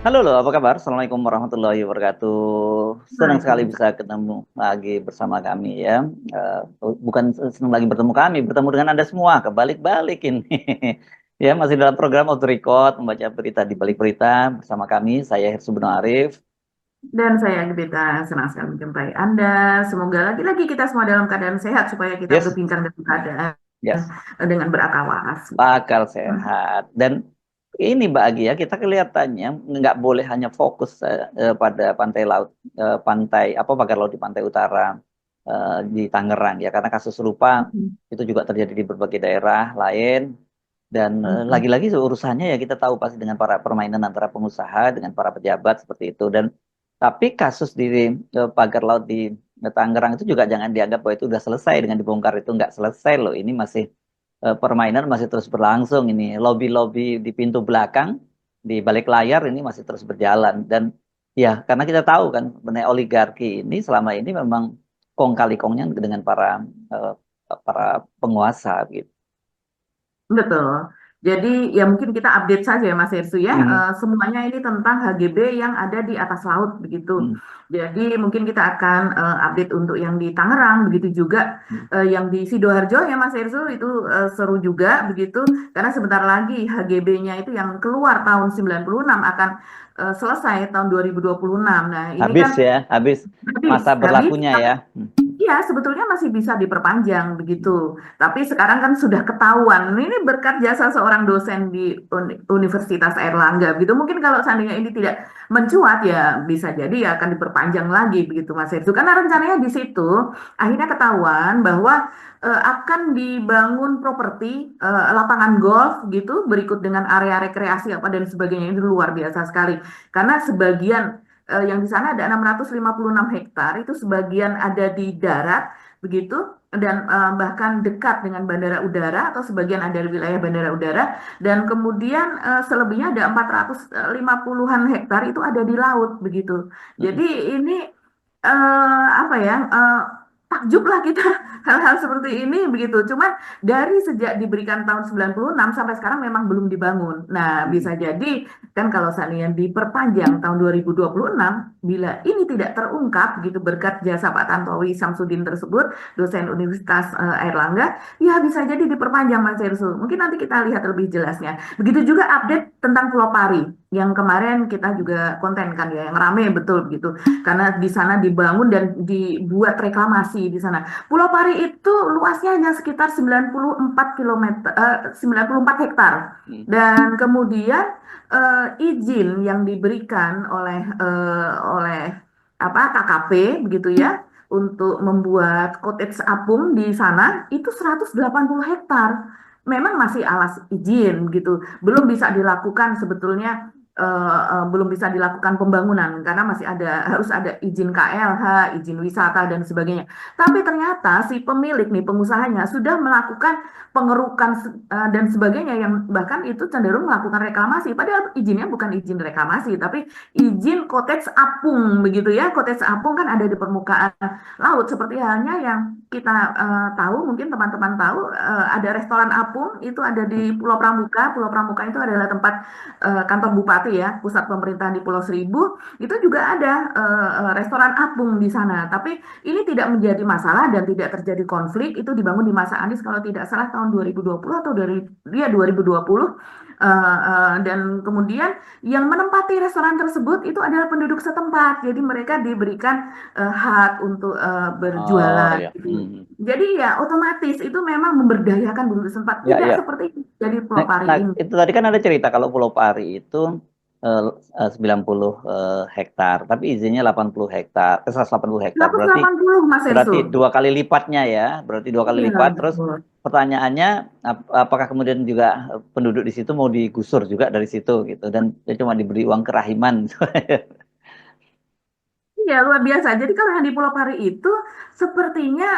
Halo loh, apa kabar? Assalamualaikum warahmatullahi wabarakatuh. Senang sekali bisa Waalaikumsalam. ketemu lagi bersama kami ya. Bukan senang lagi bertemu kami, bertemu dengan Anda semua. Kebalik-balik ini. Ya, masih dalam program Auto Record, membaca berita di balik berita bersama kami. Saya Hirsu Beno Arif. Dan saya Gita senang sekali menjumpai Anda. Semoga lagi-lagi kita semua dalam keadaan sehat supaya kita Yes, berbincang dalam keadaan yes. dengan berakal waras. Bakal Hmm. sehat. Dan ini Mbak Agi ya, kita kelihatannya nggak boleh hanya fokus pada pantai laut, pantai apa pagar laut di pantai utara di Tangerang ya, karena kasus serupa itu juga terjadi di berbagai daerah lain. Dan lagi-lagi urusannya ya kita tahu pasti dengan para permainan antara pengusaha dengan para pejabat seperti itu. Dan tapi kasus di pagar laut di Tangerang itu juga jangan dianggap bahwa itu udah selesai dengan dibongkar, itu nggak selesai loh. Ini masih permainan masih terus berlangsung ini. Lobby-lobby di pintu belakang, di balik layar ini masih terus berjalan. Dan ya, karena kita tahu kan, mengenai oligarki ini selama ini memang kong kali kongnya dengan eh, para penguasa gitu. Betul. Jadi ya mungkin kita update saja ya Mas Irsu ya. Hmm. Semuanya ini tentang HGB yang ada di atas laut begitu. Hmm. Jadi mungkin kita akan update untuk yang di Tangerang begitu juga Hmm. yang di Sidoarjo ya Mas Irsu itu seru juga begitu karena sebentar lagi HGB-nya itu yang keluar tahun 96 akan selesai tahun 2026. Nah, ini Habis kan ya, habis habis masa habis berlakunya ya. Hmm. iya, sebetulnya masih bisa diperpanjang begitu. Tapi sekarang kan sudah ketahuan. Ini berkat jasa seorang dosen di Universitas Airlangga. Begitu mungkin kalau seandainya ini tidak mencuat ya bisa jadi ya akan diperpanjang lagi begitu Mas Herzu. Karena rencananya di situ akhirnya ketahuan bahwa akan dibangun properti lapangan golf gitu berikut dengan area rekreasi apa dan sebagainya itu luar biasa sekali. Karena sebagian yang di sana ada 656 hektar, itu sebagian ada di darat, begitu, dan bahkan dekat dengan bandara udara atau sebagian ada di wilayah bandara udara, dan kemudian selebihnya ada 450-an hektar itu ada di laut, begitu. Jadi Hmm. ini apa ya? Takjub lah kita hal-hal seperti ini begitu. Cuman dari sejak diberikan tahun 96 sampai sekarang memang belum dibangun. Nah, bisa Hmm. jadi kan kalau seandainya diperpanjang tahun 2026, bila ini tidak terungkap gitu berkat jasa Pak Tantowi Samsudin tersebut, dosen Universitas Airlangga, ya bisa jadi diperpanjang Mas Hersu. Mungkin nanti kita lihat lebih jelasnya. Begitu juga update tentang Pulau Pari yang kemarin kita juga konten kan ya, yang rame betul begitu. Karena di sana dibangun dan dibuat reklamasi di sana. Pulau Pari itu luasnya hanya sekitar 94 kilometer, 94 hektar. Hmm. Dan kemudian izin yang diberikan oleh apa KKP begitu ya untuk membuat cottage apung di sana itu 180 hektar. Memang masih alas izin gitu, belum bisa dilakukan sebetulnya belum bisa dilakukan pembangunan karena masih harus ada izin KLH, izin wisata dan sebagainya. Tapi ternyata si pemilik nih pengusahanya sudah melakukan pengerukan dan sebagainya yang bahkan itu cenderung melakukan reklamasi. Padahal izinnya bukan izin reklamasi, tapi izin cottage apung begitu ya. Cottage apung kan ada di permukaan laut seperti halnya yang kita tahu, mungkin teman-teman tahu ada restoran apung itu ada di Pulau Pramuka. Pulau Pramuka itu adalah tempat kantor bupati ya, pusat pemerintahan di Pulau Seribu. Itu juga ada restoran apung di sana. Tapi ini tidak menjadi masalah dan tidak terjadi konflik. Itu dibangun di masa Anies kalau tidak salah tahun 2020 atau dari dia 2020. Dan kemudian yang menempati restoran tersebut itu adalah penduduk setempat. Jadi mereka diberikan hak untuk Oh berjualan ya. gitu. Hmm. Jadi ya otomatis itu memang memberdayakan penduduk setempat. Ya, Tidak ya. seperti jadi Nah, Pulau Pari nah, ini. itu tadi kan ada cerita kalau Pulau Pari itu 90 hektar, tapi izinnya 80 hektar, 180 hektar. Berarti 180 Mas berarti Erso. dua kali lipatnya ya, berarti dua kali Iya, lipat. Terus betul. pertanyaannya, apakah kemudian juga penduduk di situ mau digusur juga dari situ gitu, dan dia cuma diberi uang kerahiman. Iya, luar biasa. Jadi kalau yang di Pulau Pari itu sepertinya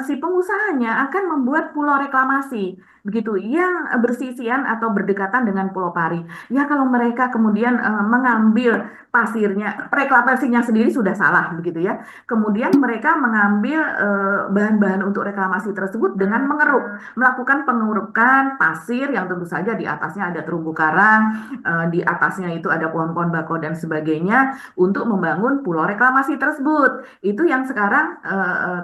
si pengusahanya akan membuat pulau reklamasi, begitu, yang bersisian atau berdekatan dengan Pulau Pari. Ya kalau mereka kemudian mengambil pasirnya, reklamasinya sendiri sudah salah, begitu ya. Kemudian mereka mengambil bahan-bahan untuk reklamasi tersebut dengan melakukan pengerukan pasir yang tentu saja di atasnya ada terumbu karang, di atasnya itu ada pohon-pohon bakau dan sebagainya untuk membangun pulau reklamasi tersebut. Itu yang sekarang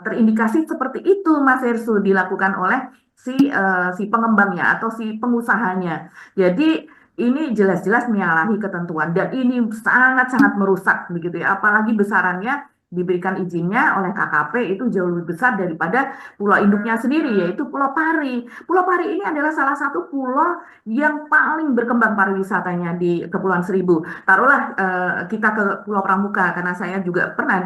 terindikasi seperti itu, Mas Hersu, dilakukan oleh si pengembangnya atau si pengusahanya. Jadi ini jelas-jelas menyalahi ketentuan dan ini sangat-sangat merusak begitu ya. Apalagi besarannya diberikan izinnya oleh KKP itu jauh lebih besar daripada pulau induknya sendiri yaitu Pulau Pari. Pulau Pari ini adalah salah satu pulau yang paling berkembang pariwisatanya di Kepulauan Seribu. Taruhlah kita ke Pulau Pramuka karena saya juga pernah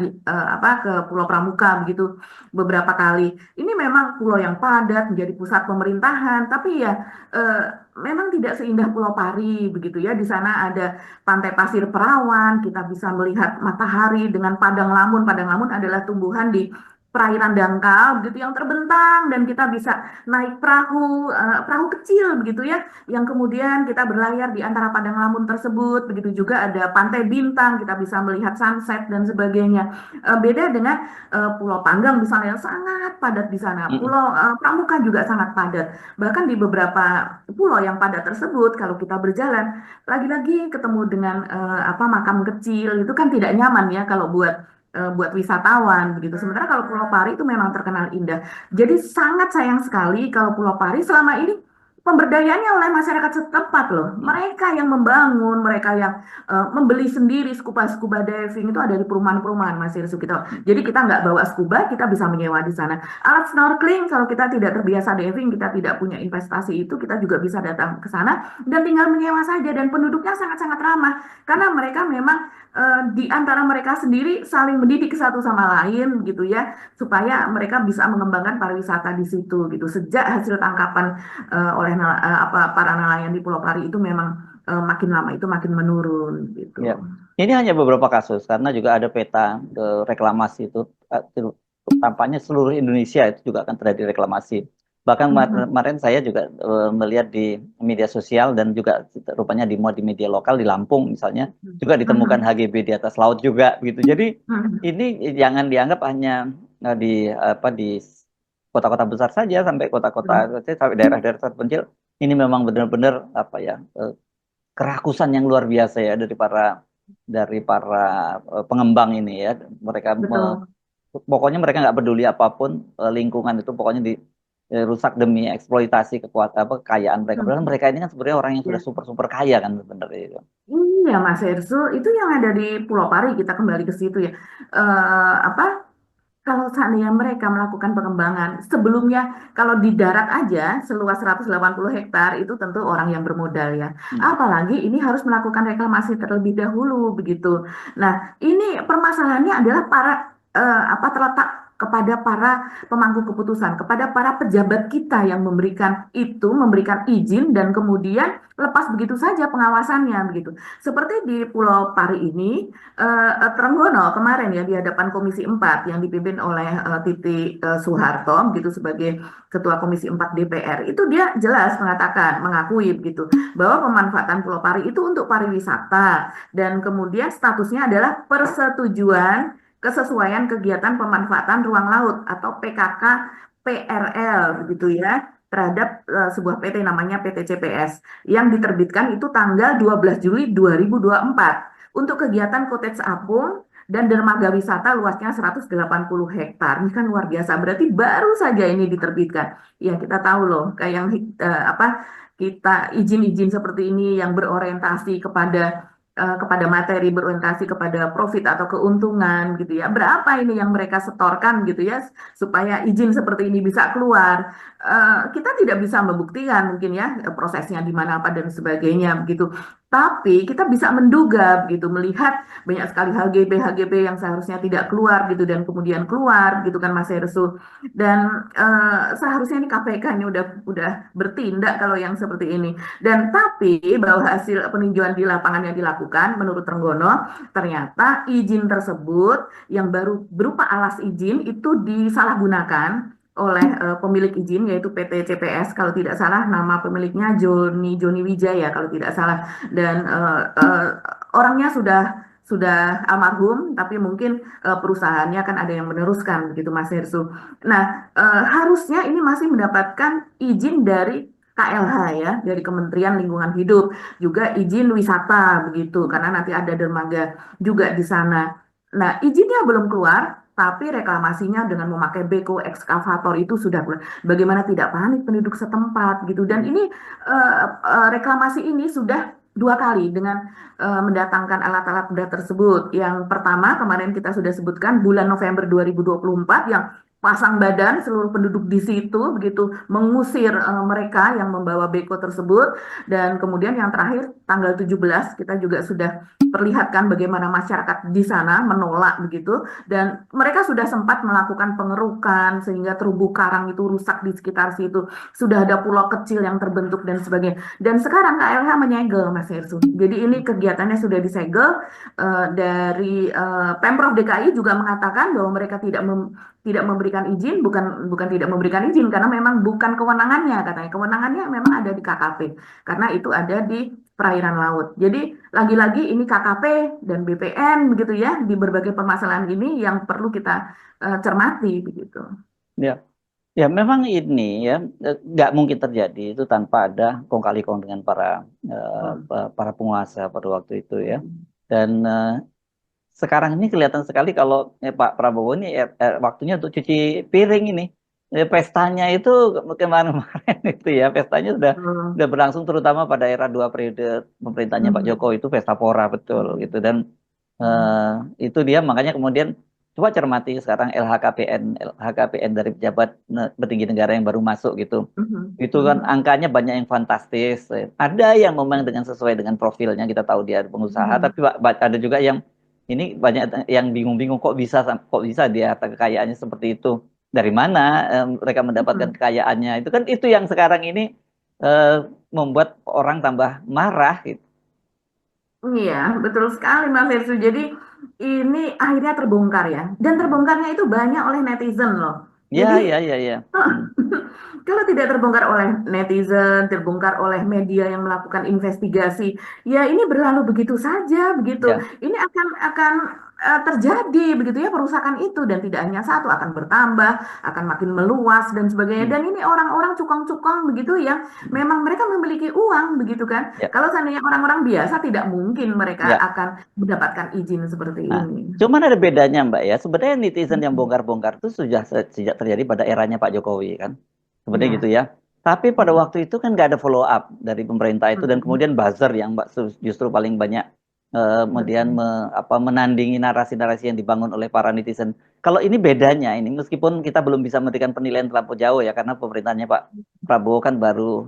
ke Pulau Pramuka begitu beberapa kali. Ini memang pulau yang padat menjadi pusat pemerintahan, tapi ya eh, memang tidak seindah Pulau Pari begitu ya. Di sana ada Pantai Pasir Perawan, kita bisa melihat matahari dengan padang lamun. Padang lamun adalah tumbuhan di perairan dangkal begitu yang terbentang dan kita bisa naik perahu perahu kecil begitu ya yang kemudian kita berlayar di antara padang lamun tersebut. Begitu juga ada Pantai Bintang, kita bisa melihat sunset dan sebagainya. Beda dengan Pulau Panggang misalnya yang sangat padat di sana. Mm-mm. Pulau Pramuka juga sangat padat. Bahkan di beberapa pulau yang padat tersebut, kalau kita berjalan, lagi-lagi ketemu dengan makam kecil itu kan tidak nyaman ya kalau buat wisatawan begitu. Sementara kalau Pulau Pari itu memang terkenal indah. Jadi sangat sayang sekali kalau Pulau Pari selama ini pemberdayaannya oleh masyarakat setempat loh. Mereka yang membangun, mereka yang membeli sendiri scuba diving itu ada di perumahan-perumahan Mas Irsu kita. Jadi kita nggak bawa scuba, kita bisa menyewa di sana. Alat snorkeling kalau kita tidak terbiasa diving, kita tidak punya investasi itu, kita juga bisa datang ke sana dan tinggal menyewa saja dan penduduknya sangat-sangat ramah karena mereka memang di antara mereka sendiri saling mendidik satu sama lain gitu ya supaya mereka bisa mengembangkan pariwisata di situ gitu. Sejak hasil tangkapan oleh para nelayan di Pulau Pari itu memang makin lama itu makin menurun gitu. Ya, ini hanya beberapa kasus karena juga ada peta reklamasi itu tampaknya seluruh Indonesia itu juga akan terjadi reklamasi. Bahkan Mhm. kemarin saya juga melihat di media sosial dan juga rupanya di media lokal di Lampung misalnya juga ditemukan Mhm. HGB di atas laut juga gitu. Jadi Mhm. ini jangan dianggap hanya di di kota-kota besar saja sampai kota-kota Mhm. kecil, sampai daerah-daerah terpencil. Ini memang benar-benar kerakusan yang luar biasa ya dari para pengembang ini ya. Mereka Betul. pokoknya mereka nggak peduli apapun lingkungan itu pokoknya dirusak demi eksploitasi kekuatan apa kekayaan mereka. Padahal Mhm. mereka ini kan sebenarnya orang yang sudah Ya. super super kaya kan sebenarnya itu. Iya, Mas Ersu, itu yang ada di Pulau Pari, kita kembali ke situ ya. Apa kalau seandainya mereka melakukan pengembangan sebelumnya kalau di darat aja seluas 180 hektar itu tentu orang yang bermodal ya. Hmm. Apalagi ini harus melakukan reklamasi terlebih dahulu begitu. Nah, ini permasalahannya adalah terletak kepada para pemangku keputusan, kepada para pejabat kita yang memberikan izin dan kemudian lepas begitu saja pengawasannya begitu. Seperti di Pulau Pari ini Trenggono kemarin ya di hadapan Komisi 4 yang dipimpin oleh Titi Soeharto gitu sebagai Ketua Komisi 4 DPR itu dia jelas mengakui begitu bahwa pemanfaatan Pulau Pari itu untuk pariwisata dan kemudian statusnya adalah persetujuan kesesuaian kegiatan pemanfaatan ruang laut atau PKK PRL begitu ya terhadap sebuah PT namanya PT CPS yang diterbitkan itu tanggal 12 Juli 2024 untuk kegiatan cottage apung dan dermaga wisata luasnya 180 hektar. Ini kan luar biasa. Berarti baru saja ini diterbitkan. Ya, kita tahu loh, kayak yang kita izin-izin seperti ini yang berorientasi kepada materi, berorientasi kepada profit atau keuntungan gitu ya. Berapa ini yang mereka setorkan gitu ya supaya izin seperti ini bisa keluar. Kita tidak bisa membuktikan mungkin ya prosesnya di mana apa dan sebagainya begitu. Tapi kita bisa menduga gitu, melihat banyak sekali HGB yang seharusnya tidak keluar gitu dan kemudian keluar gitu kan Mas Hersу. Dan seharusnya ini KPK ini udah bertindak kalau yang seperti ini. Dan tapi bahwa hasil peninjauan di lapangan yang dilakukan menurut Trenggono, ternyata izin tersebut yang baru berupa alas izin itu disalahgunakan oleh pemilik izin yaitu PT CPS kalau tidak salah, nama pemiliknya Joni Joni Wijaya kalau tidak salah. Dan orangnya sudah almarhum, tapi mungkin perusahaannya kan ada yang meneruskan begitu Mas Hersu. Nah, harusnya ini masih mendapatkan izin dari KLH ya, dari Kementerian Lingkungan Hidup, juga izin wisata begitu, karena nanti ada dermaga juga di sana. Nah, izinnya belum keluar, tapi reklamasinya dengan memakai beko ekskavator itu sudah keluar. Bagaimana tidak panik penduduk setempat gitu. Dan ini reklamasi ini sudah dua kali dengan mendatangkan alat-alat berat tersebut. Yang pertama kemarin kita sudah sebutkan bulan November 2024 yang pasang badan seluruh penduduk di situ begitu mengusir mereka yang membawa beko tersebut. Dan kemudian yang terakhir tanggal 17 kita juga sudah perlihatkan bagaimana masyarakat di sana menolak begitu, dan mereka sudah sempat melakukan pengerukan sehingga terumbu karang itu rusak di sekitar situ, sudah ada pulau kecil yang terbentuk dan sebagainya. Dan sekarang KLH menyegel Mas Hersu. Jadi ini kegiatannya sudah disegel. Dari Pemprov DKI juga mengatakan bahwa mereka tidak memberikan izin, bukan bukan tidak memberikan izin karena memang bukan kewenangannya katanya. Kewenangannya memang ada di KKP karena itu ada di perairan laut. Jadi lagi-lagi ini KKP dan BPN begitu ya di berbagai permasalahan ini yang perlu kita cermati begitu. Ya, ya memang ini ya nggak mungkin terjadi itu tanpa ada kong kali kong dengan para penguasa pada waktu itu ya. Dan sekarang ini kelihatan sekali kalau Pak Prabowo ini waktunya untuk cuci piring ini. Pestanya itu kemarin-kemarin itu ya, pestanya sudah berlangsung terutama pada era 2 periode pemerintahnya Pak Jokowi itu pesta pora betul gitu. Dan itu dia makanya kemudian coba cermati sekarang LHKPN dari pejabat petinggi negara yang baru masuk gitu. Itu kan angkanya banyak yang fantastis. Ada yang memang dengan sesuai dengan profilnya kita tahu dia pengusaha, tapi ada juga yang ini banyak yang bingung-bingung kok bisa dia harta kekayaannya seperti itu. Dari mana mereka mendapatkan kekayaannya? Itu kan itu yang sekarang ini eh, membuat orang tambah marah gitu. Iya, betul sekali Mas Hersu. Jadi ini akhirnya terbongkar ya. Dan terbongkarnya itu banyak oleh netizen loh. Jadi Ya, ya, ya, ya. Hmm. kalau tidak terbongkar oleh netizen, terbongkar oleh media yang melakukan investigasi, ya ini berlalu begitu saja begitu. Ya. Ini akan terjadi begitu ya perusakan itu, dan tidak hanya satu, akan bertambah, akan makin meluas dan sebagainya. Hmm. Dan ini orang-orang cukong-cukong begitu yang memang mereka memiliki uang begitu kan. Ya. Kalau seandainya orang-orang biasa tidak mungkin mereka Ya. akan mendapatkan izin seperti Nah, ini. cuman ada bedanya Mbak ya. Sebenarnya netizen yang bongkar-bongkar itu sudah sejak terjadi pada eranya Pak Jokowi kan. Sebenarnya gitu Ya. ya. Tapi pada waktu itu kan nggak ada follow up dari pemerintah itu dan kemudian buzzer yang Mbak justru paling banyak kemudian menandingi narasi-narasi yang dibangun oleh para netizen. Kalau ini bedanya ini meskipun kita belum bisa memberikan penilaian terlampau jauh ya karena pemerintahnya Pak Prabowo kan baru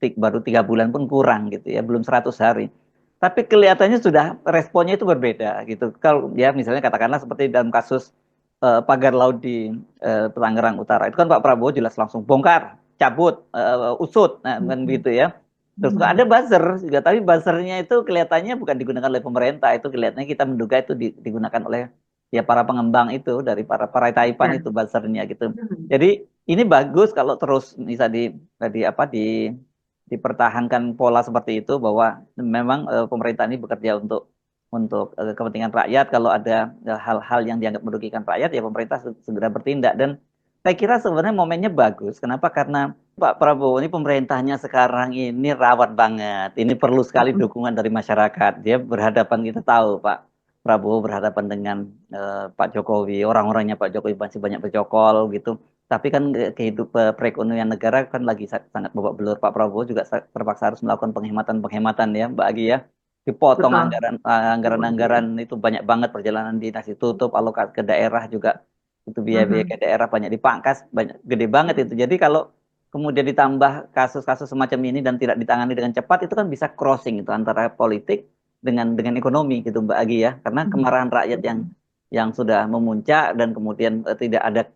3 bulan pun kurang gitu ya, belum 100 hari. Tapi kelihatannya sudah responnya itu berbeda gitu. Kalau ya misalnya katakanlah seperti dalam kasus pagar laut di Tangerang Utara itu kan Pak Prabowo jelas langsung bongkar, cabut, usut, nah kan gitu ya. Terus ada buzzer juga, tapi buzzernya itu kelihatannya bukan digunakan oleh pemerintah, itu kelihatannya kita menduga itu digunakan oleh ya para pengembang itu dari para Taipan Ya. itu buzzernya gitu. Jadi ini bagus kalau terus bisa dipertahankan pola seperti itu bahwa memang pemerintah ini bekerja untuk kepentingan rakyat. Kalau ada hal-hal yang dianggap merugikan rakyat, ya pemerintah segera bertindak. Dan saya kira sebenarnya momennya bagus. Kenapa? Karena Pak Prabowo ini pemerintahnya sekarang ini rawat banget. Ini perlu sekali dukungan dari masyarakat. Dia berhadapan, kita tahu Pak Prabowo berhadapan dengan Pak Jokowi. Orang-orangnya Pak Jokowi masih banyak bercokol gitu. Tapi kan kehidupan perekonomian negara kan lagi sangat babak belur. Pak Prabowo juga terpaksa harus melakukan penghematan-penghematan ya, Mbak Agi ya. Dipotong Betul. anggaran-anggaran itu banyak banget, perjalanan dinas ditutup, alokat ke daerah juga itu biaya-biaya ke daerah banyak dipangkas, banyak gede banget itu. Jadi kalau kemudian ditambah kasus-kasus semacam ini dan tidak ditangani dengan cepat, itu kan bisa crossing itu antara politik dengan ekonomi gitu Mbak Agi ya. Karena kemarahan rakyat yang sudah memuncak dan kemudian tidak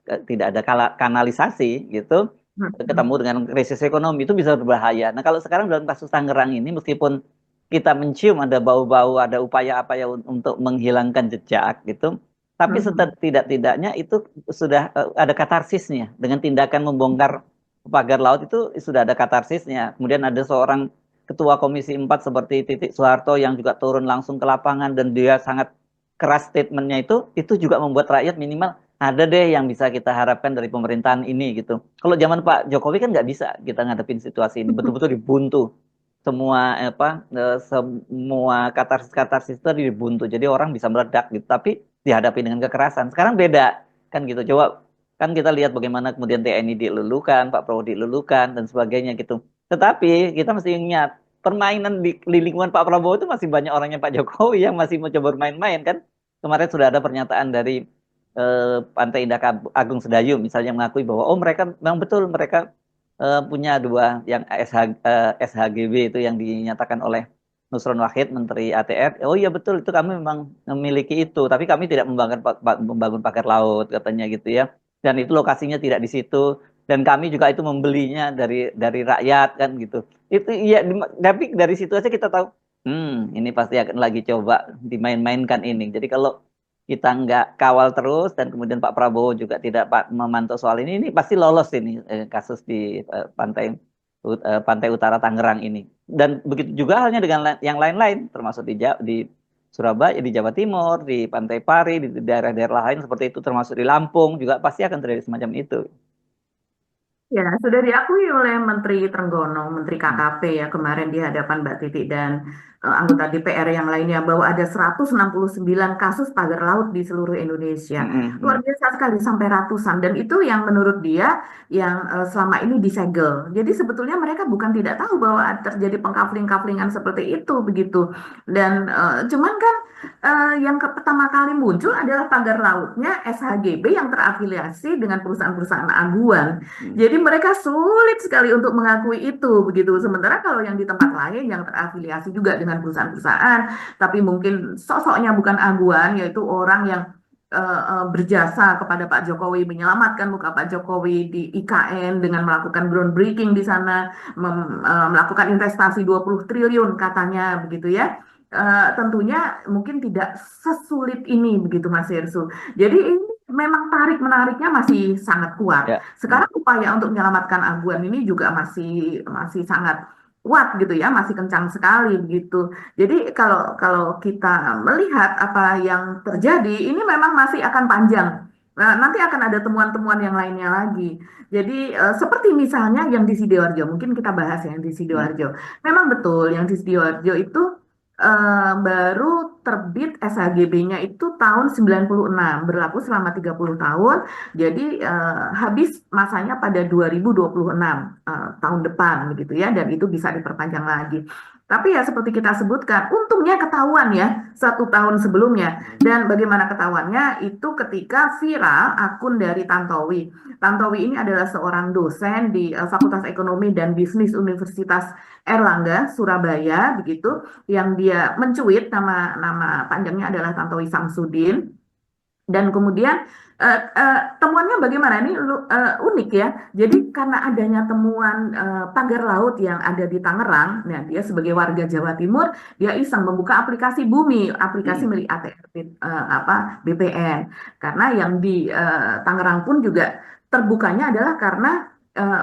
ada kanalisasi gitu, ketemu dengan krisis ekonomi itu bisa berbahaya. Nah, kalau sekarang dalam kasus Tangerang ini, meskipun kita mencium ada bau-bau, ada upaya-upaya untuk menghilangkan jejak gitu, tapi setidak-tidaknya itu sudah ada katarsisnya dengan tindakan membongkar pagar laut itu sudah ada katarsisnya. Kemudian ada seorang ketua Komisi 4 seperti Titik Soeharto yang juga turun langsung ke lapangan dan dia sangat keras statementnya itu juga membuat rakyat minimal ada deh yang bisa kita harapkan dari pemerintahan ini gitu. Kalau zaman Pak Jokowi kan nggak bisa kita ngadepin situasi ini, betul-betul dibuntu semua semua katarsis-katarsis itu dibuntu. Jadi orang bisa meledak gitu, tapi dihadapi dengan kekerasan. Sekarang beda kan gitu. Coba kan kita lihat bagaimana kemudian TNI dilulukan, Pak Prabowo dilulukan dan sebagainya gitu. Tetapi kita mesti ingat permainan di lingkungan Pak Prabowo itu masih banyak orangnya Pak Jokowi yang masih mencoba bermain-main kan. Kemarin sudah ada pernyataan dari Pantai Indah Agung Sedayu misalnya mengakui bahwa oh mereka memang betul mereka punya dua yang SHGB itu yang dinyatakan oleh Nusron Wahid Menteri ATR. Oh iya betul itu kami memang memiliki itu, tapi kami tidak membangun pagar laut katanya gitu ya. Dan itu lokasinya tidak di situ dan kami juga itu membelinya dari rakyat kan gitu. Itu iya tapi dari situ aja kita tahu ini pasti akan lagi coba dimain-mainkan ini. Jadi kalau kita nggak kawal terus dan kemudian Pak Prabowo juga tidak memantau soal ini pasti lolos ini kasus di pantai utara Tangerang ini. Dan begitu juga halnya dengan yang lain-lain, termasuk di Surabaya, di Jawa Timur, di Pantai Pari, di daerah-daerah lain seperti itu, termasuk di Lampung juga pasti akan terjadi semacam itu. Ya, sudah diakui oleh Menteri Trenggono, Menteri Hmm. KKP ya kemarin di hadapan Mbak Titi dan anggota DPR yang lainnya bahwa ada 169 kasus pagar laut di seluruh Indonesia. Hmm, Luar hmm, biasa sekali sampai ratusan dan itu yang menurut dia yang selama ini disegel. Jadi sebetulnya mereka bukan tidak tahu bahwa terjadi pengkafling-kaflingan seperti itu begitu. Dan cuman kan yang pertama kali muncul adalah pagar lautnya SHGB yang terafiliasi dengan perusahaan-perusahaan aguan. hmm. Jadi mereka sulit sekali untuk mengakui itu begitu. Sementara kalau yang di tempat lain yang terafiliasi juga dengan perusahaan-perusahaan, tapi mungkin sosoknya bukan aguan, yaitu orang yang berjasa kepada Pak Jokowi, menyelamatkan muka Pak Jokowi di IKN dengan melakukan groundbreaking di sana, melakukan investasi 20 triliun katanya begitu ya. Tentunya mungkin tidak sesulit ini begitu Mas Yersu. Jadi ini memang tarik menariknya masih sangat kuat. Ya, Sekarang upaya untuk menyelamatkan aguan ini juga masih masih sangat kuat gitu ya, masih kencang sekali begitu. Jadi kalau kalau kita melihat apa yang terjadi, ini memang masih akan panjang. Nah, nanti akan ada temuan-temuan yang lainnya lagi. Jadi seperti misalnya yang di Sidoarjo, mungkin kita bahas yang di hmm, Sidoarjo. Memang betul yang di Sidoarjo itu baru terbit SHGB-nya itu tahun 96, berlaku selama 30 tahun. Jadi habis masanya pada 2026 tahun depan begitu ya dan itu bisa diperpanjang lagi. Tapi ya seperti kita sebutkan, untungnya ketahuan ya 1 tahun sebelumnya. Dan bagaimana ketahuannya? Itu ketika viral akun dari Tantowi. Tantowi ini adalah seorang dosen di Fakultas Ekonomi dan Bisnis Universitas Erlangga, Surabaya, begitu yang dia mencuit nama nama panjangnya adalah Tantowi Samsudin dan kemudian temuannya bagaimana ini unik ya. Jadi karena adanya temuan pagar laut yang ada di Tangerang, nah dia sebagai warga Jawa Timur dia iseng membuka aplikasi Bumi, aplikasi hmm. milik ATR apa BPN. Karena yang di Tangerang pun juga terbukanya adalah karena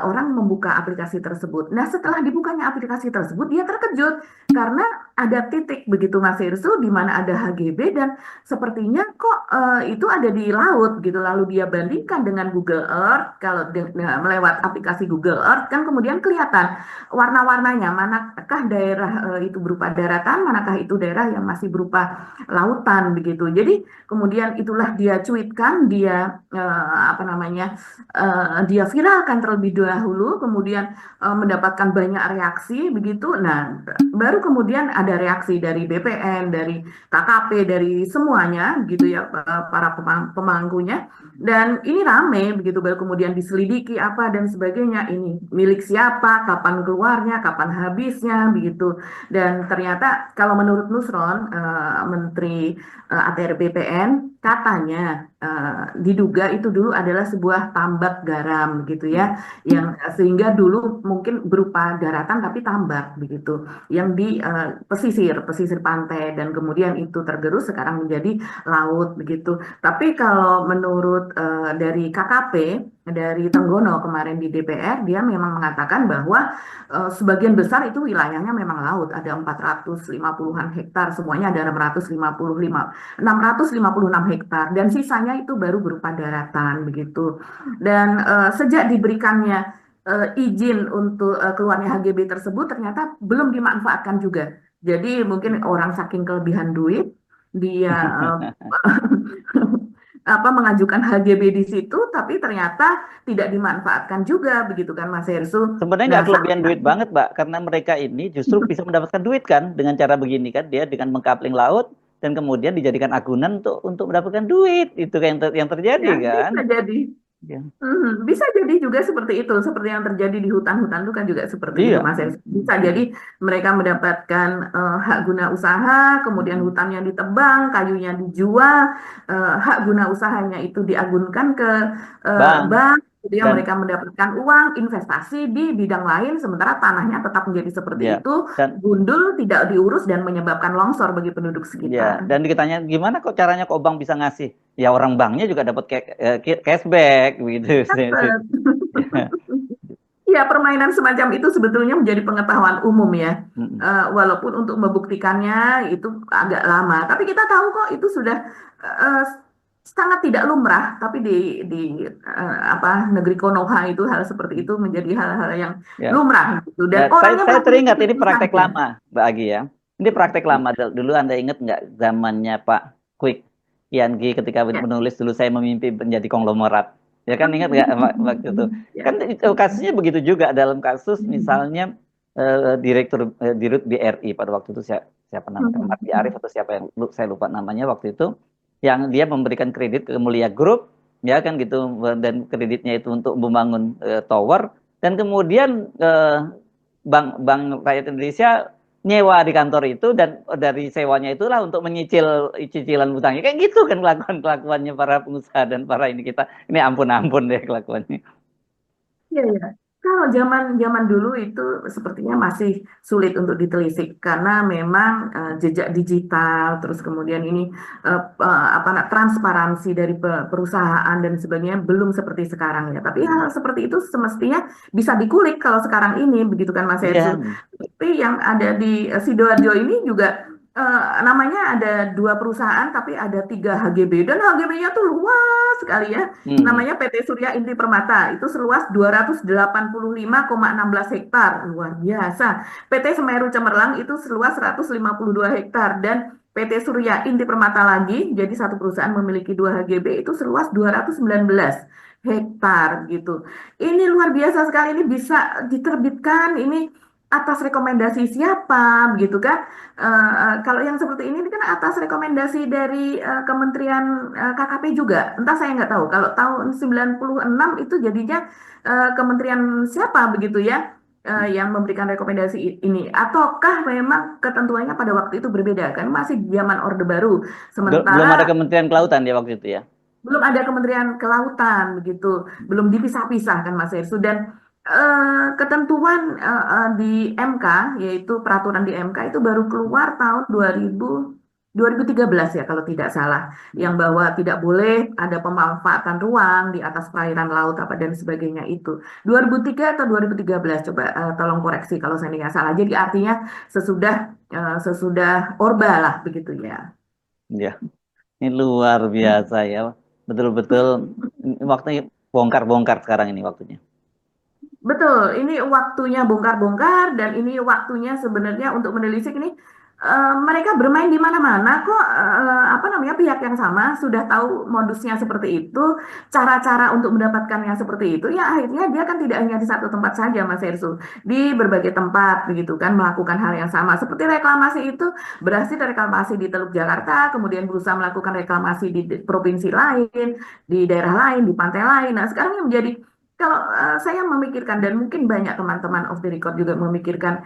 orang membuka aplikasi tersebut. Nah, setelah dibukanya aplikasi tersebut, dia terkejut karena ada titik begitu Mas Irsu di mana ada HGB dan sepertinya kok itu ada di laut gitu. Lalu dia bandingkan dengan Google Earth. Kalau melewat aplikasi Google Earth kan kemudian kelihatan warna-warnanya. Manakah daerah itu berupa daratan, manakah itu daerah yang masih berupa lautan begitu. Jadi kemudian itulah dia cuitkan, dia apa namanya, dia viralkan terlebih terlebih dahulu, kemudian mendapatkan banyak reaksi begitu. Nah, baru kemudian ada reaksi dari BPN, dari KKP, dari semuanya gitu ya, para pemangkunya. Dan ini rame begitu, baru kemudian diselidiki apa dan sebagainya. Ini milik siapa, kapan keluarnya, kapan habisnya begitu. Dan ternyata kalau menurut Nusron, Menteri ATR BPN, katanya diduga itu dulu adalah sebuah tambak garam gitu ya, yang sehingga dulu mungkin berupa daratan tapi tambak begitu, yang di pesisir pantai, dan kemudian itu tergerus sekarang menjadi laut begitu. Tapi kalau menurut dari KKP, dari Tenggono kemarin di DPR, dia memang mengatakan bahwa sebagian besar itu wilayahnya memang laut, ada 450-an hektar, semuanya ada 656 hektar, dan sisanya itu baru berupa daratan begitu. Dan sejak diberikannya izin untuk keluarnya HGB tersebut ternyata belum dimanfaatkan juga. Jadi mungkin orang saking kelebihan duit, dia apa mengajukan HGB di situ, tapi ternyata tidak dimanfaatkan juga begitu kan Mas Hersu. Sebenarnya Nah, nggak kelebihan duit banget, Mbak, karena mereka ini justru bisa mendapatkan duit kan dengan cara begini kan, dia dengan mengkapling laut dan kemudian dijadikan agunan untuk mendapatkan duit, itu yang terjadi ya kan. bisa jadi. Ya. Bisa jadi juga seperti itu, seperti yang terjadi di hutan-hutan itu kan juga seperti itu, Iya. Mas Hersu. Bisa jadi mereka mendapatkan hak guna usaha, kemudian Mm-mm. hutannya ditebang, kayunya dijual, hak guna usahanya itu diagunkan ke Bang, bank, kemudian dan mereka mendapatkan uang investasi di bidang lain, sementara tanahnya tetap menjadi seperti ya, itu, dan gundul, tidak diurus, dan menyebabkan longsor bagi penduduk ya, sekitar. dan ditanya gimana kok caranya kok bank bisa ngasih? Ya orang banknya juga dapat cashback gitu. Ya, permainan semacam itu sebetulnya menjadi pengetahuan umum ya. Mm-mm. Walaupun untuk membuktikannya itu agak lama, tapi kita tahu kok itu sudah eh, sangat tidak lumrah. Tapi di apa negeri Konoha itu hal seperti itu menjadi hal-hal yang Ya. lumrah gitu. Dan Nah, orangnya saya melakukan teringat ini itu praktek saja. lama, Mbak Agi ya. Ini praktek lama. Dulu Anda ingat nggak zamannya Pak Quick Kiangi ketika Ya. menulis dulu saya memimpi menjadi konglomerat. Ya kan ingat nggak waktu itu? Kan Ya. itu kasusnya begitu juga dalam kasus misalnya direktur Dirut BRI pada waktu itu siapa namanya Mardi Arif atau siapa yang saya lupa namanya waktu itu, yang dia memberikan kredit ke Mulia Group ya kan gitu, dan kreditnya itu untuk membangun tower, dan kemudian Bank Bank Rakyat Indonesia nyewa di kantor itu, dan dari sewanya itulah untuk menyicil cicilan utangnya, kayak gitu kan kelakuannya para pengusaha dan para ini, kita ini ampun-ampun deh kelakuannya. Iya, iya. Kalau zaman zaman dulu itu sepertinya masih sulit untuk ditelisik karena memang jejak digital, terus kemudian ini apa transparansi dari perusahaan dan sebagainya belum seperti sekarang ya. Tapi hal seperti itu semestinya bisa dikulik kalau sekarang ini, begitu kan Mas Hersu. Iya. Tapi yang ada di Sidoarjo ini juga namanya ada dua perusahaan tapi ada tiga HGB, dan HGB-nya tuh luas sekali ya. Hmm. Namanya PT Surya Inti Permata, itu seluas 285,16 hektar, luar biasa. PT Semeru Cemerlang itu seluas 152 hektar, dan PT Surya Inti Permata lagi, jadi satu perusahaan memiliki dua HGB itu seluas 219 hektar gitu. Ini luar biasa sekali, ini bisa diterbitkan ini atas rekomendasi siapa begitu kan. Kalau yang seperti ini kan atas rekomendasi dari Kementerian KKP juga. Entah, saya nggak tahu. Kalau tahun 96 itu jadinya Kementerian siapa begitu ya yang memberikan rekomendasi ini. Ataukah memang ketentuannya pada waktu itu berbeda kan? Masih zaman Orde Baru. Belum Sementara ada Kementerian Kelautan ya waktu itu ya. belum ada Kementerian Kelautan begitu, belum dipisah-pisah kan Mas Hersu, dan ketentuan di MK, yaitu peraturan di MK itu baru keluar tahun 2013 ya kalau tidak salah, yang bahwa tidak boleh ada pemanfaatan ruang di atas perairan laut apa dan sebagainya itu 2003 atau 2013, coba tolong koreksi kalau saya nggak salah. Jadi artinya sesudah sesudah Orba lah begitu ya. Ya, ini luar biasa ya. Betul-betul waktunya bongkar-bongkar sekarang ini waktunya. Betul, ini waktunya bongkar-bongkar, dan ini waktunya sebenarnya untuk menelisik ini mereka bermain di mana-mana kok, apa namanya, pihak yang sama sudah tahu modusnya seperti itu, cara-cara untuk mendapatkannya seperti itu, ya akhirnya dia kan tidak hanya di satu tempat saja, Mas Ersu, di berbagai tempat begitu kan melakukan hal yang sama. Seperti reklamasi itu berhasil reklamasi di Teluk Jakarta, kemudian berusaha melakukan reklamasi di provinsi lain, di daerah lain, di pantai lain. Nah, sekarang yang menjadi kalau saya memikirkan dan mungkin banyak teman-teman off the record juga memikirkan,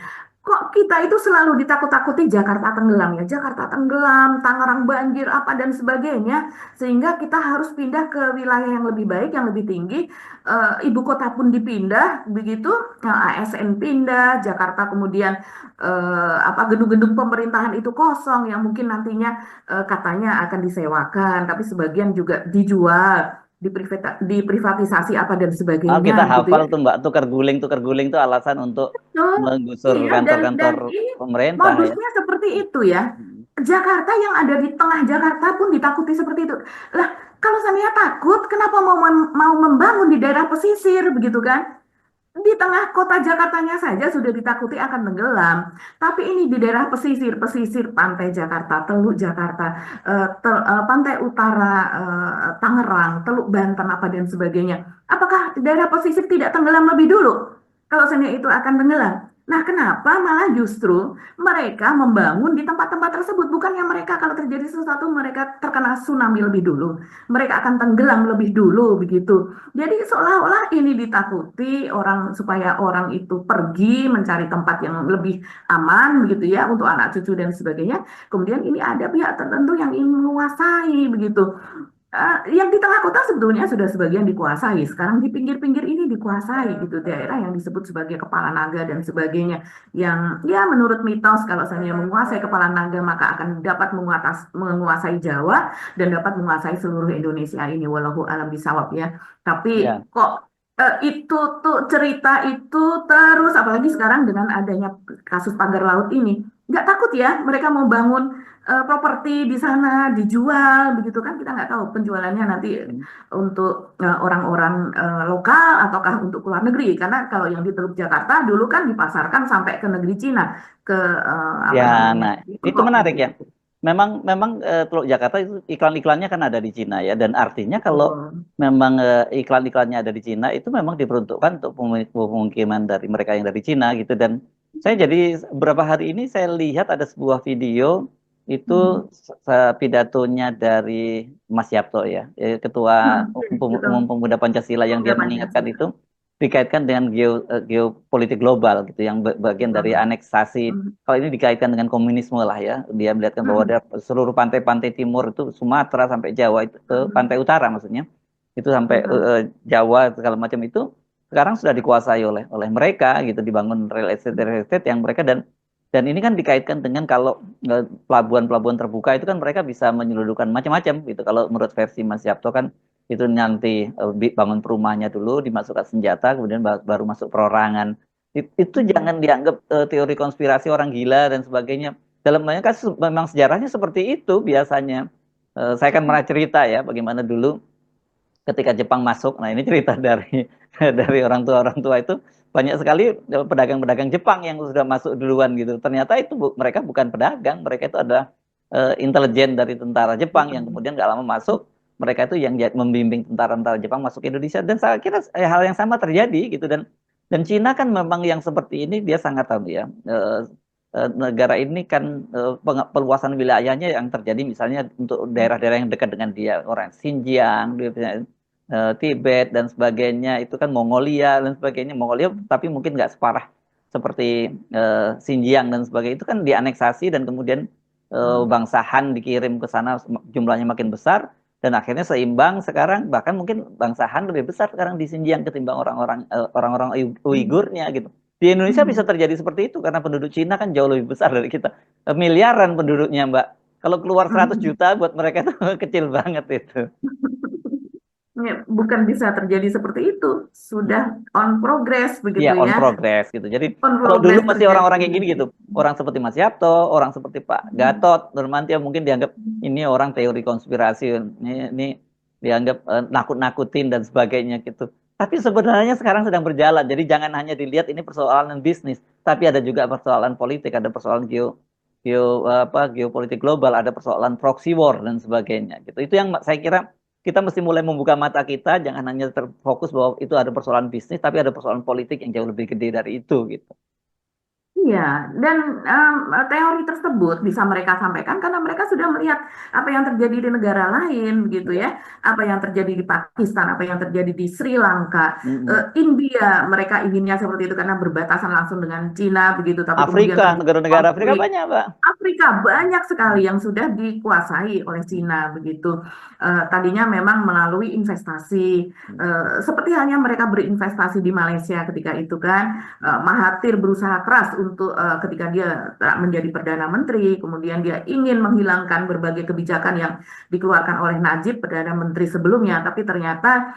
kok kita itu selalu ditakut-takuti Jakarta tenggelam ya, Jakarta tenggelam, Tangerang banjir, apa dan sebagainya, sehingga kita harus pindah ke wilayah yang lebih baik, yang lebih tinggi. Ibu kota pun dipindah, begitu, ASN pindah, Jakarta kemudian apa gedung-gedung pemerintahan itu kosong, yang mungkin nantinya katanya akan disewakan, tapi sebagian juga dijual, diprivatisasi apa dan Oh, kita sebagainya, gitu hafal ya. tuh Mbak, tukar guling tuh alasan untuk Betul. menggusur Iya, dan kantor-kantor ini pemerintah ya. modusnya seperti itu ya. Hmm. Jakarta yang ada di tengah Jakarta pun ditakuti seperti itu. Lah, kalau saya takut, kenapa mau membangun di daerah pesisir begitu kan? Di tengah kota Jakartanya saja sudah ditakuti akan tenggelam. Tapi ini di daerah pesisir, pesisir pantai Jakarta, Teluk Jakarta, pantai utara, Tangerang, Teluk Banten apa dan sebagainya. Apakah daerah pesisir tidak tenggelam lebih dulu? Kalau seandainya itu akan tenggelam. Nah, kenapa malah justru mereka membangun di tempat-tempat tersebut? Bukannya mereka kalau terjadi sesuatu mereka terkena tsunami lebih dulu. Mereka akan tenggelam lebih dulu begitu. Jadi seolah-olah ini ditakuti orang supaya orang itu pergi mencari tempat yang lebih aman begitu ya untuk anak cucu dan sebagainya. Kemudian ini ada pihak tertentu yang ingin menguasai begitu. Yang di tengah kota sebetulnya sudah sebagian dikuasai. Sekarang di pinggir-pinggir ini dikuasai gitu, daerah yang disebut sebagai kepala naga dan sebagainya. Yang ya menurut mitos kalau saya menguasai kepala naga maka akan dapat menguasai Jawa dan dapat menguasai seluruh Indonesia ini. Walau alam bisawab ya. Tapi Ya. kok itu tuh cerita itu terus apalagi sekarang dengan adanya kasus pagar laut ini. Nggak takut ya mereka mau bangun properti di sana dijual begitu kan, kita nggak tahu penjualannya nanti Hmm. untuk orang-orang lokal ataukah untuk luar negeri, karena kalau yang di Teluk Jakarta dulu kan dipasarkan sampai ke negeri Cina, ke Ya, apa namanya, nah itu Tiongkok menarik ya. begitu. Memang memang Teluk Jakarta itu iklan-iklannya kan ada di Cina ya, dan artinya kalau Betul. memang iklan-iklannya ada di Cina itu memang diperuntukkan untuk pemukiman dari mereka yang dari Cina gitu. Dan saya jadi beberapa hari ini saya lihat ada sebuah video itu Hmm. pidatonya dari Mas Yapto ya, Ketua Betul. Umum Pemuda Pancasila yang Pemuda dia mengingatkan Pancasila. itu dikaitkan dengan geopolitik global gitu, yang bagian dari Betul. aneksasi. Hmm. Kalau ini dikaitkan dengan komunisme lah ya, dia melihatkan bahwa Hmm. ada seluruh pantai-pantai timur itu Sumatera sampai Jawa itu Hmm. pantai utara maksudnya itu sampai Betul. Jawa segala macam itu sekarang sudah dikuasai oleh mereka gitu, dibangun real estate yang mereka. Dan ini kan dikaitkan dengan kalau pelabuhan-pelabuhan terbuka itu kan mereka bisa menyelundupkan macam-macam gitu. Kalau menurut versi Mas Yapto kan itu nanti bangun perumahannya dulu, dimasukkan senjata, kemudian baru masuk perorangan. Itu Hmm. jangan dianggap teori konspirasi orang gila dan sebagainya. Dalam banyak kasus memang sejarahnya seperti itu biasanya. Saya kan pernah cerita ya bagaimana dulu ketika Jepang masuk. Nah, ini cerita dari dari orang tua itu banyak sekali pedagang-pedagang Jepang yang sudah masuk duluan gitu. Ternyata itu mereka bukan pedagang, mereka itu adalah intelijen dari tentara Jepang yang Betul. kemudian nggak lama masuk. Mereka itu yang membimbing tentara-tentara Jepang masuk ke Indonesia, dan saya kira hal yang sama terjadi gitu. Dan Cina kan memang yang seperti ini dia sangat tahu ya. Negara ini kan peluasan wilayahnya yang terjadi misalnya untuk daerah-daerah yang dekat dengan dia, orang Xinjiang, Tibet dan sebagainya, itu kan Mongolia dan sebagainya. Mongolia tapi mungkin nggak separah seperti Xinjiang dan sebagainya, itu kan dianeksasi dan kemudian Betul. bangsa Han dikirim ke sana, jumlahnya makin besar, dan akhirnya seimbang sekarang. Bahkan mungkin bangsa Han lebih besar sekarang di Xinjiang ketimbang orang-orang Hmm. Uigurnya gitu. Di Indonesia bisa Hmm. terjadi seperti itu karena penduduk Cina kan jauh lebih besar dari kita. Miliaran penduduknya, Mbak. Kalau keluar 100 Hmm. juta buat mereka itu kecil banget itu. Ya, bukan bisa terjadi seperti itu, sudah on progress Iya, begitu on ya, progress gitu. Jadi on kalau dulu progress masih orang-orang terjadi. kayak gini gitu, orang seperti Mas Yapto, orang seperti Pak Gatot Nurmantio mungkin dianggap ini orang teori konspirasi, ini dianggap nakut-nakutin dan sebagainya gitu. Tapi sebenarnya sekarang sedang berjalan. Jadi jangan hanya dilihat ini persoalan bisnis, tapi ada juga persoalan politik, ada persoalan geopolitik global, ada persoalan proxy war dan sebagainya gitu. Itu yang saya kira kita mesti mulai membuka mata kita, jangan hanya terfokus bahwa itu ada persoalan bisnis, tapi ada persoalan politik yang jauh lebih gede dari itu gitu. Iya, dan teori tersebut bisa mereka sampaikan karena mereka sudah melihat apa yang terjadi di negara lain, begitu Ya. ya, apa yang terjadi di Pakistan, apa yang terjadi di Sri Lanka, Mm-mm. India, mereka inginnya seperti itu karena berbatasan langsung dengan Cina, begitu, tapi kemudian Afrika, terjadi negara-negara Afrika konflik. banyak, Pak. Afrika banyak sekali yang sudah dikuasai oleh Cina begitu. Tadinya memang melalui investasi, seperti halnya mereka berinvestasi di Malaysia ketika itu kan. Mahathir berusaha keras untuk ketika dia menjadi perdana menteri, kemudian dia ingin menghilangkan berbagai kebijakan yang dikeluarkan oleh Najib perdana menteri sebelumnya, tapi ternyata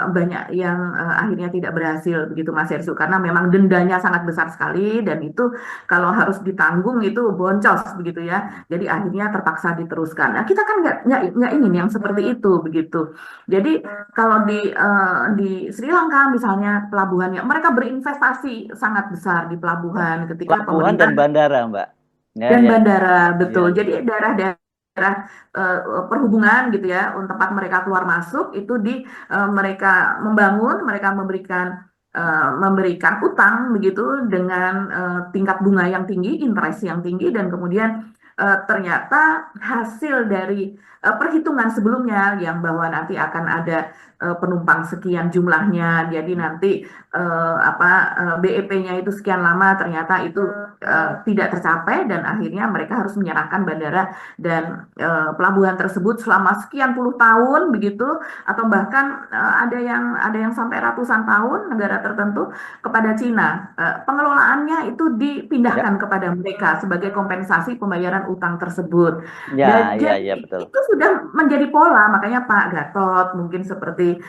banyak yang akhirnya tidak berhasil begitu Mas Ersu karena memang dendanya sangat besar sekali dan itu kalau harus ditanggung itu boncos begitu ya. Jadi akhirnya terpaksa diteruskan. Nah, kita kan nggak ingin yang seperti itu begitu. Jadi kalau di Sri Lanka misalnya pelabuhannya, mereka berinvestasi sangat besar di pelabuhan ketika Pelabuhan pemerintah dan bandara, Mbak. Ya, dan ya, bandara ya, betul. ya. Jadi daerah-daerah perhubungan gitu ya, untuk tempat mereka keluar masuk itu mereka membangun, mereka memberikan utang begitu dengan tingkat bunga yang tinggi, interest yang tinggi dan kemudian ternyata hasil dari perhitungan sebelumnya yang bahwa nanti akan ada penumpang sekian jumlahnya, jadi nanti BEP-nya itu sekian lama, ternyata itu tidak tercapai dan akhirnya mereka harus menyerahkan bandara dan pelabuhan tersebut selama sekian puluh tahun begitu, atau bahkan ada yang sampai ratusan tahun negara tertentu kepada Cina. Pengelolaannya itu Ya, dipindahkan kepada mereka sebagai kompensasi pembayaran utang tersebut. Dan ya, ya, jadi ya, betul. itu sudah menjadi pola, makanya Pak Gatot mungkin seperti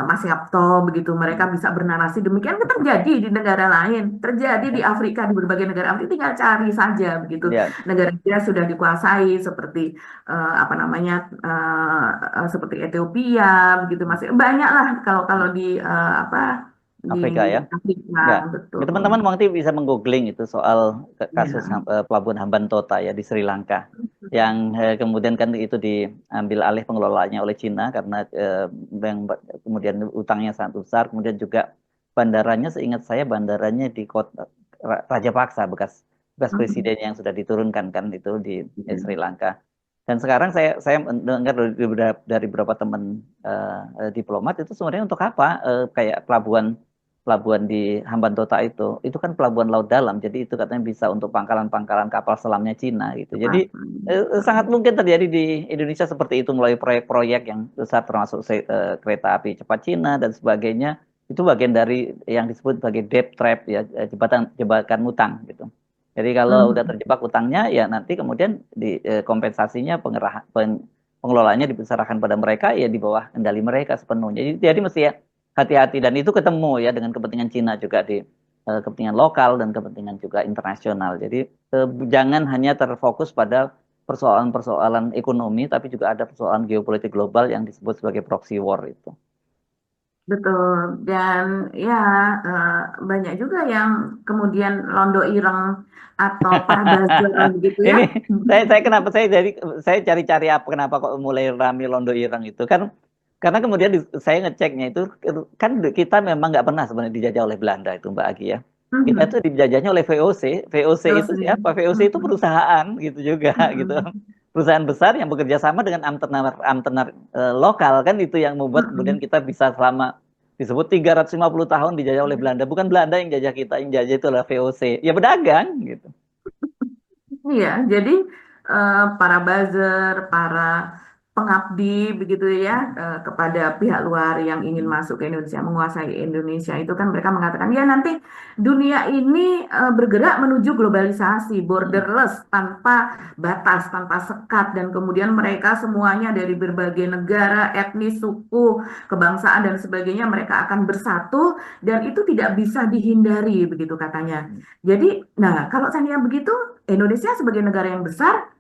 Mas Yapto begitu, mereka bisa bernarasi demikian kan terjadi di negara lain, terjadi di Ya, Afrika, di berbagai negara Afrika, tinggal cari saja begitu. ya. Negara dia sudah dikuasai seperti apa namanya seperti Ethiopia begitu, masih banyak lah kalau kalau di apa di Afrika ya. Afrika Ya, ya, betul. teman-teman nanti bisa menggoogling itu soal kasus Ya. pelabuhan Hambantota ya di Sri Lanka, yang kemudian kan itu diambil alih pengelolaannya oleh Cina karena yang kemudian utangnya sangat besar, kemudian juga bandaranya, seingat saya bandaranya di kota Rajapaksa, bekas bekas presiden yang sudah diturunkan kan itu di Sri Lanka. Dan sekarang saya mendengar dari beberapa teman diplomat itu sebenarnya untuk apa kayak pelabuhan pelabuhan di Hambantota itu kan pelabuhan laut dalam, jadi itu katanya bisa untuk pangkalan-pangkalan kapal selamnya Cina gitu. Jadi sangat mungkin terjadi di Indonesia seperti itu melalui proyek-proyek yang besar termasuk kereta api cepat Cina dan sebagainya. Itu bagian dari yang disebut sebagai debt trap ya, jebakan utang gitu. Jadi kalau udah terjebak utangnya ya nanti kemudian di kompensasinya pengelolaannya diserahkan pada mereka ya di bawah kendali mereka sepenuhnya. Jadi mesti ya hati-hati dan itu ketemu ya dengan kepentingan Cina juga di kepentingan lokal dan kepentingan juga internasional. Jadi jangan hanya terfokus pada persoalan-persoalan ekonomi tapi juga ada persoalan geopolitik global yang disebut sebagai proxy war itu. Betul, dan ya eh, banyak juga yang kemudian londo ireng atau para buzzer begitu ya. Ini saya kenapa saya cari-cari apa kenapa kok mulai rame Londo Ireng itu kan karena kemudian saya ngeceknya itu kan kita memang nggak pernah sebenarnya dijajah oleh Belanda itu Mbak Agi ya. Kita Mhm. tuh dijajahnya oleh VOC. VOC itu Dosen. siapa? VOC itu Mhm. perusahaan gitu juga gitu. Mhm. Perusahaan besar yang bekerja sama dengan amtenar lokal kan itu yang membuat kemudian Mhm. kita bisa selama disebut 350 tahun dijajah oleh Belanda. Bukan Belanda yang jajah kita, yang jajah itu adalah VOC. Ya pedagang gitu. Iya, jadi para buzzer, para pengabdi begitu ya kepada pihak luar yang ingin masuk ke Indonesia, menguasai Indonesia itu kan mereka mengatakan ya nanti dunia ini bergerak menuju globalisasi, borderless, tanpa batas, tanpa sekat dan kemudian mereka semuanya dari berbagai negara, etnis, suku, kebangsaan dan sebagainya mereka akan bersatu dan itu tidak bisa dihindari begitu katanya. Jadi, nah kalau seandainya begitu Indonesia sebagai negara yang besar,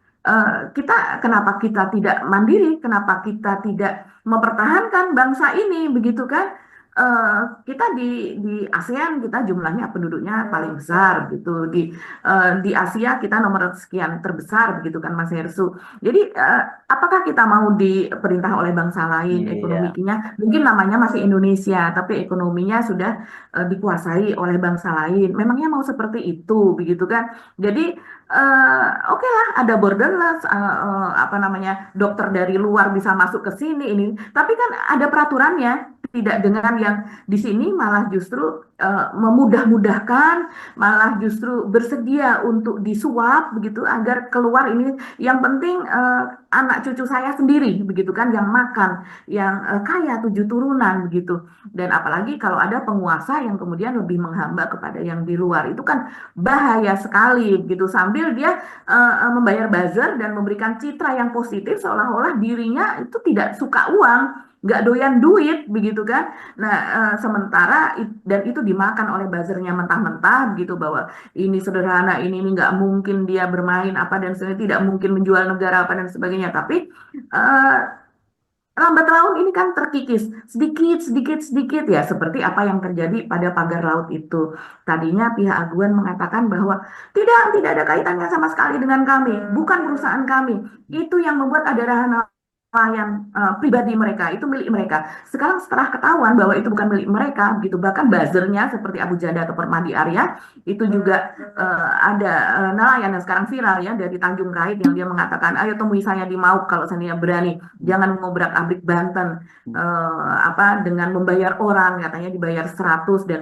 kenapa kita tidak mandiri? Kenapa kita tidak mempertahankan bangsa ini, begitu kan? eh, kita di ASEAN kita jumlahnya penduduknya paling besar gitu. Di Asia kita nomor sekian terbesar begitu kan Mas Hersu. Jadi apakah kita mau diperintah oleh bangsa lain Iya. ekonominya? Mungkin namanya masih Indonesia, tapi ekonominya sudah dikuasai oleh bangsa lain. Memangnya mau seperti itu begitu kan? Jadi oke lah ada borderless apa namanya dokter dari luar bisa masuk ke sini ini, tapi kan ada peraturannya. Tidak dengan yang di sini malah justru memudah-mudahkan, malah justru bersedia untuk disuap begitu agar keluar ini. Yang penting anak cucu saya sendiri begitu kan yang makan, yang kaya 7 turunan begitu. Dan apalagi kalau ada penguasa yang kemudian lebih menghamba kepada yang di luar itu kan bahaya sekali begitu. Sambil dia membayar buzzer dan memberikan citra yang positif seolah-olah dirinya itu tidak suka uang, nggak doyan duit begitu kan. Nah, sementara dan itu dimakan oleh buzzernya mentah-mentah begitu bahwa ini sederhana, ini nggak mungkin dia bermain apa dan sebagainya, tidak mungkin menjual negara apa dan sebagainya. Tapi eh, lambat laun ini kan terkikis sedikit sedikit sedikit ya seperti apa yang terjadi pada pagar laut itu. Tadinya pihak aduan mengatakan bahwa tidak ada kaitannya sama sekali dengan kami, bukan perusahaan kami. Itu yang membuat ada nelayan pribadi mereka, itu milik mereka. Sekarang setelah ketahuan bahwa itu bukan milik mereka, gitu bahkan buzzernya seperti Abu Janda atau Permadi Arya itu juga ada nelayan yang sekarang viral ya dari Tanjung Kait yang dia mengatakan, ayo temui saya di Mauk kalau saya berani, jangan ngobrak-abrik Banten apa dengan membayar orang, katanya dibayar 100 dan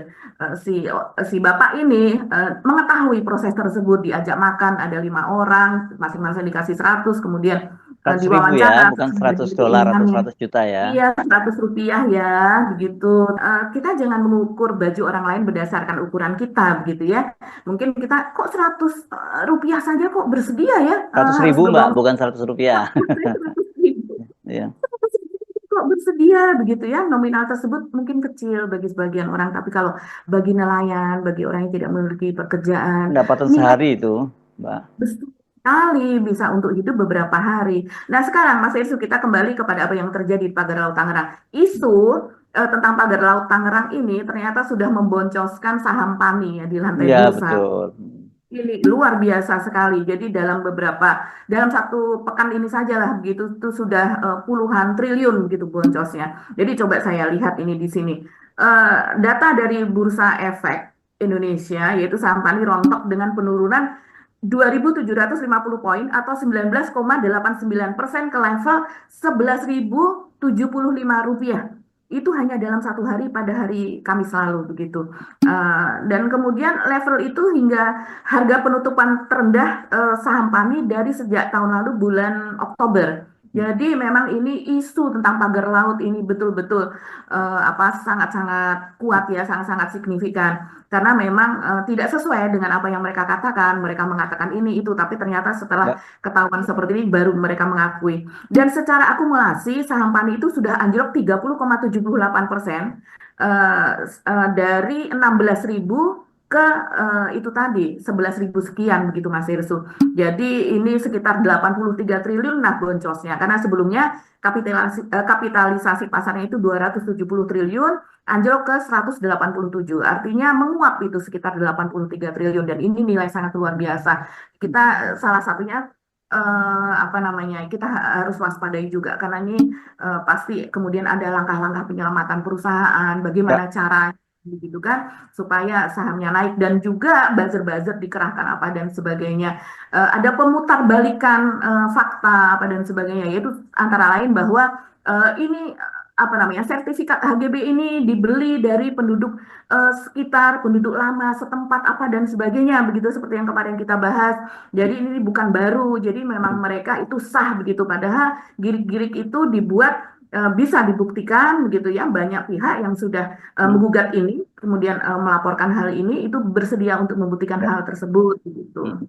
si bapak ini mengetahui proses tersebut, diajak makan ada 5 orang masing-masing dikasih 100, kemudian 100.000 ya, diwawancara bukan sesuai dengan 100 dolar atau keinginannya. 100 juta ya. Iya, 100 rupiah ya, begitu. Kita jangan mengukur baju orang lain berdasarkan ukuran kita, begitu ya. Mungkin kita kok 100 rupiah saja kok bersedia ya, seratus harus ribu Mbak, berbohong bukan 100 rupiah. 100 ribu. Ya. 100 ribu kok bersedia, begitu ya. Nominal tersebut mungkin kecil bagi sebagian orang, tapi kalau bagi nelayan, bagi orang yang tidak memiliki pekerjaan, Pendapatan nilai sehari itu, Mbak. besar sekali bisa untuk hidup beberapa hari. Nah, sekarang Mas Isu kita kembali kepada apa yang terjadi di Pagar Laut Tangerang. Isu tentang Pagar Laut Tangerang ini ternyata sudah memboncoskan saham PANI ya di lantai Iya, bursa. betul. Ini luar biasa sekali. Jadi dalam satu pekan ini saja lah begitu itu sudah puluhan triliun gitu boncosnya. Jadi coba saya lihat ini di sini. Data dari Bursa Efek Indonesia yaitu saham PANI rontok dengan penurunan 2.750 poin atau 19,89% ke level 11.075 rupiah. Itu hanya dalam satu hari pada hari Kamis lalu begitu. Dan kemudian level itu hingga harga penutupan terendah saham PANI dari sejak tahun lalu bulan Oktober. Jadi memang ini isu tentang pagar laut ini betul-betul apa sangat-sangat kuat ya, sangat-sangat signifikan. Karena memang tidak sesuai dengan apa yang mereka katakan. Mereka mengatakan ini itu, tapi ternyata setelah Mbak, ketahuan seperti ini baru mereka mengakui. Dan secara akumulasi saham PANI itu sudah anjlok 30,78% dari 16.000 ke itu tadi 11.000 sekian begitu Mas Irsu. Jadi ini sekitar 83 triliun nah boncosnya karena sebelumnya kapitalisasi pasarnya itu 270 triliun anjlok ke 187. Artinya menguap itu sekitar 83 triliun dan ini nilai sangat luar biasa. Kita salah satunya apa namanya kita harus waspadai juga karena ini pasti kemudian ada langkah-langkah penyelamatan perusahaan, bagaimana Mbak, cara gitu kan supaya sahamnya naik dan juga buzzer-buzzer dikerahkan apa dan sebagainya. Ada pemutarbalikan fakta apa dan sebagainya yaitu antara lain bahwa ini apa namanya sertifikat HGB ini dibeli dari penduduk sekitar penduduk lama setempat apa dan sebagainya begitu seperti yang kemarin kita bahas. Jadi ini bukan baru. Jadi memang mereka itu sah begitu padahal girik-girik itu dibuat bisa dibuktikan begitu ya banyak pihak yang sudah menggugat ini kemudian melaporkan hal ini itu bersedia untuk membuktikan hal tersebut gitu.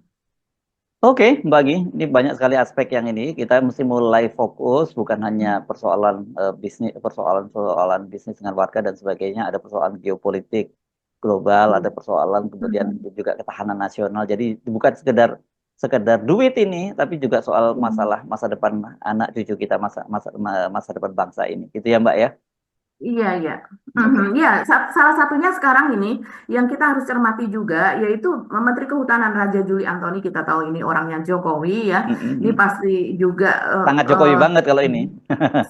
Oke, Mbak Gi, ini banyak sekali aspek yang ini kita mesti mulai fokus bukan hanya persoalan bisnis, persoalan bisnis dengan warga dan sebagainya, ada persoalan geopolitik global, ada persoalan kemudian juga ketahanan nasional. Jadi bukan sekedar sekedar duit ini, tapi juga soal masalah masa depan anak cucu kita, masa masa masa depan bangsa ini, gitu ya Mbak ya. Iya, iya. Oke. Ya, salah satunya sekarang ini yang kita harus cermati juga yaitu Menteri Kehutanan Raja Juli Antoni, kita tahu ini orangnya Jokowi ya. Ini Mm-mm. pasti juga Sangat Jokowi banget kalau ini.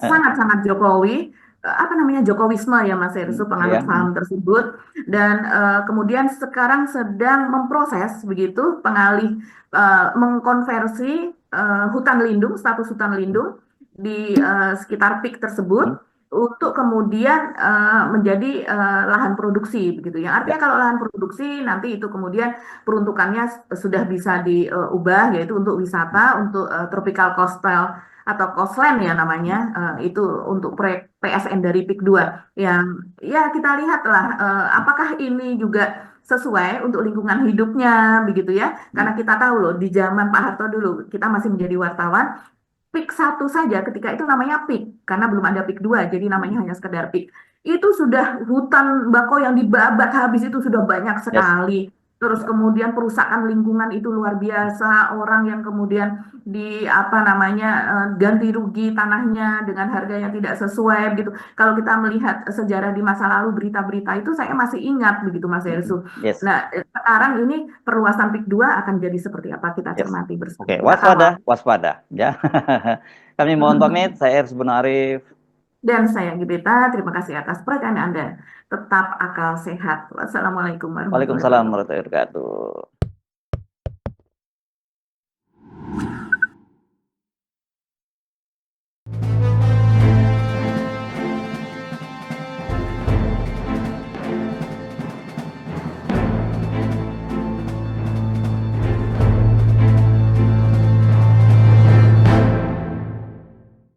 sangat-sangat Jokowi, apa namanya Jokowisme ya Mas Heru, penganut Ya. saham tersebut, dan kemudian sekarang sedang memproses begitu pengalih mengkonversi hutan lindung, status hutan lindung di sekitar PIK tersebut untuk kemudian menjadi lahan produksi begitu. Yang artinya Ya. kalau lahan produksi nanti itu kemudian peruntukannya sudah bisa diubah yaitu untuk wisata, untuk tropical coastal atau Coastline ya namanya, itu untuk proyek PSN dari PIK 2 yang ya kita lihatlah apakah ini juga sesuai untuk lingkungan hidupnya begitu ya, karena kita tahu loh di zaman Pak Harto dulu kita masih menjadi wartawan, PIK 1 saja ketika itu namanya PIK karena belum ada PIK 2 jadi namanya hanya sekedar PIK. Itu sudah hutan bakau yang dibabat habis itu sudah banyak Yes. sekali. Terus Ya. kemudian perusahaan lingkungan itu luar biasa, orang yang kemudian di apa namanya ganti rugi tanahnya dengan harga yang tidak sesuai gitu. Kalau kita melihat sejarah di masa lalu berita-berita itu saya masih ingat begitu Mas Ersu. Yes. Nah, sekarang ini perluasan PIK 2 akan jadi seperti apa kita Yes. cermati Oke, bersama. Kita waspada, kawal. waspada, ya. Kami mohon pamit. Saya Ers Arif. Dan saya Gibita, terima kasih atas perhatian Anda. Tetap akal sehat. Wassalamualaikum warahmatullahi Waalaikumsalam wabarakatuh. warahmatullahi wabarakatuh.